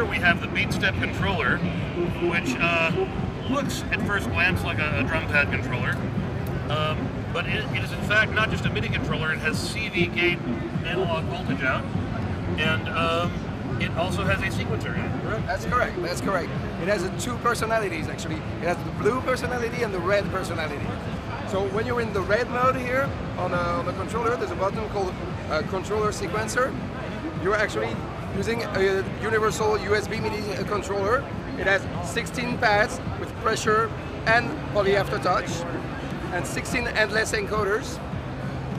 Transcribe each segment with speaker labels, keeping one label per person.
Speaker 1: we have the BeatStep controller, which looks at first glance like a drum pad controller, but it is in fact not just a MIDI controller. It has CV gate analog voltage out, and it also has a sequencer in it, correct?
Speaker 2: That's correct, that's correct. It has two personalities actually. It has the blue personality and the red personality. So when you're in the red mode here on the controller, there's a button called controller sequencer. You're actually using a universal USB MIDI controller. It has 16 pads with pressure and poly aftertouch, and 16 endless encoders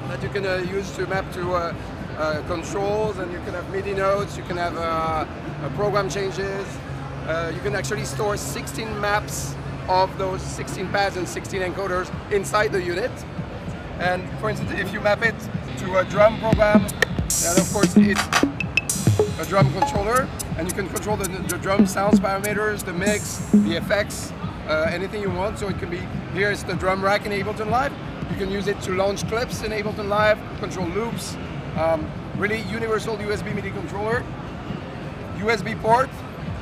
Speaker 2: that you can use to map to controls, and you can have MIDI notes, you can have program changes. You can actually store 16 maps of those 16 pads and 16 encoders inside the unit. And for instance, if you map it to a drum program, then of course it's a drum controller, and you can control the drum sounds parameters, the mix, the effects, anything you want. So it can be, here's the drum rack in Ableton Live. You can use it to launch clips in Ableton Live, control loops. Really universal USB MIDI controller, USB port,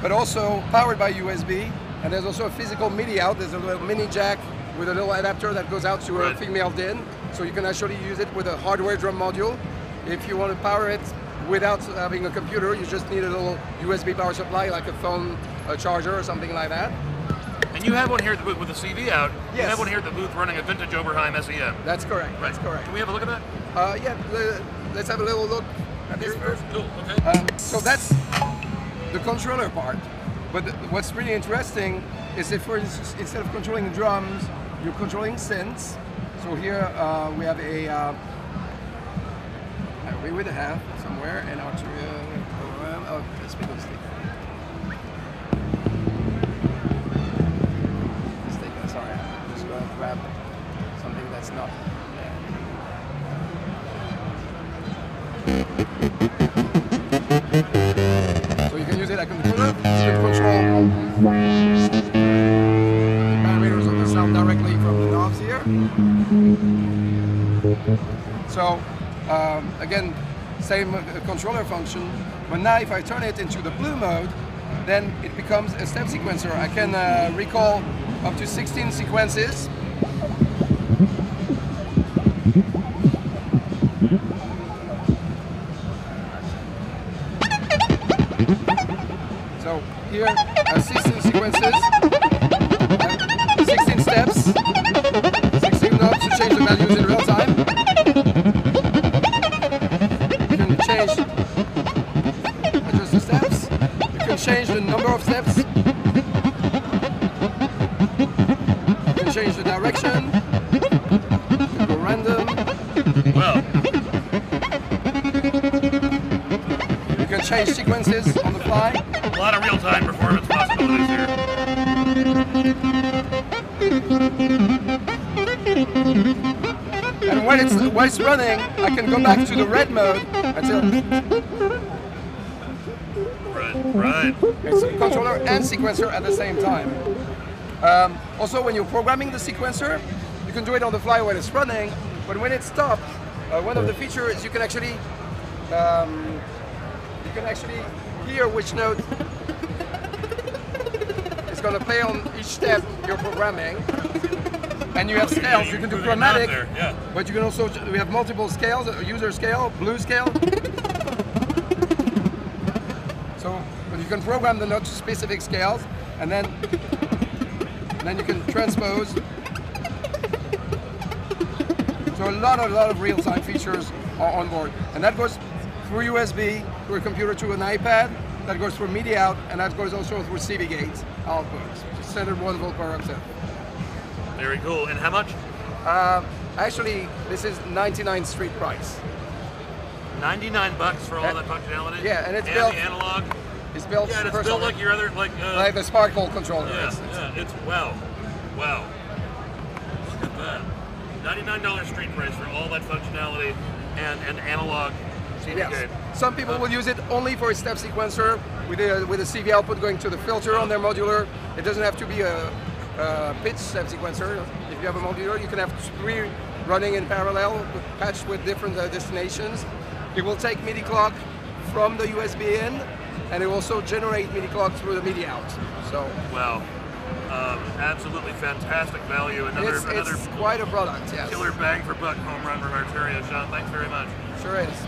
Speaker 2: but also powered by USB. And there's also a physical MIDI out. There's a little mini jack with a little adapter that goes out to a female DIN. So you can actually use it with a hardware drum module. If you want to power it without having a computer, you just need a little USB power supply, like a phone charger or something like that.
Speaker 1: And you have one here at the booth with a CV out.
Speaker 2: Yes.
Speaker 1: You have one here at the booth running a vintage Oberheim SEM.
Speaker 2: That's correct.
Speaker 1: Right.
Speaker 2: That's correct.
Speaker 1: Can we have a look at that?
Speaker 2: Yeah. Let's have a little look at this first.
Speaker 1: Cool. Okay.
Speaker 2: So that's the controller part. But what's really interesting is if, for instance, instead of controlling the drums, you're controlling synths. So here we have a we would have somewhere an Arturia. Oh, let's make a mistake. Sorry, I'm just going to grab something that's not there. So you can use it like a controller. You can control parameters of the sound directly from the knobs here. So again, same controller function, but now if I turn it into the blue mode, then it becomes a step sequencer. I can recall up to 16 sequences. So here, 16 sequences, 16 steps, 16 knobs to change the values in real time. You can change, adjust the steps. You can change the number of steps. You can change the direction. You can go random.
Speaker 1: Well.
Speaker 2: You can change sequences on the fly.
Speaker 1: A lot of real-time performance possibilities here.
Speaker 2: And when it's running, I can go back to the red mode until
Speaker 1: Right.
Speaker 2: it's a controller and sequencer at the same time. Also, when you're programming the sequencer, you can do it on the fly when it's running, but when it stops, one of the features you can actually hear which note is going to play on each step you're programming. And you have scales. You can do chromatic, but you can also, we have multiple scales, user scale, blue scale. So you can program the note to specific scales, and then you can transpose. So a lot of real-time features are on board, and that goes through USB, through a computer to an iPad. That goes through MIDI out, and that goes also through CV gate outputs. Standard 1 volt per octave.
Speaker 1: Very cool. And how much?
Speaker 2: Actually, this is 99 street price.
Speaker 1: 99 bucks for all that functionality.
Speaker 2: Yeah, and it's
Speaker 1: and
Speaker 2: built.
Speaker 1: The analog.
Speaker 2: It's built.
Speaker 1: Yeah, and it's built like your other like
Speaker 2: the Sparkle controller.
Speaker 1: Yeah, it's wow. Look at that. $99 street price for all that functionality and an analog CD gate.
Speaker 2: Some people will use it only for a step sequencer with a CV output going to the filter on their modular. It doesn't have to be a pitch step sequencer. If you have a modular, you can have 3 running in parallel, patched with different destinations. It will take MIDI clock from the USB in, and it will also generate MIDI clock through the MIDI out. So
Speaker 1: wow, absolutely fantastic value. Another
Speaker 2: it's quite a product. Yes.
Speaker 1: Killer bang for buck home run from Arturia. Jean, thanks very much.
Speaker 2: Sure is.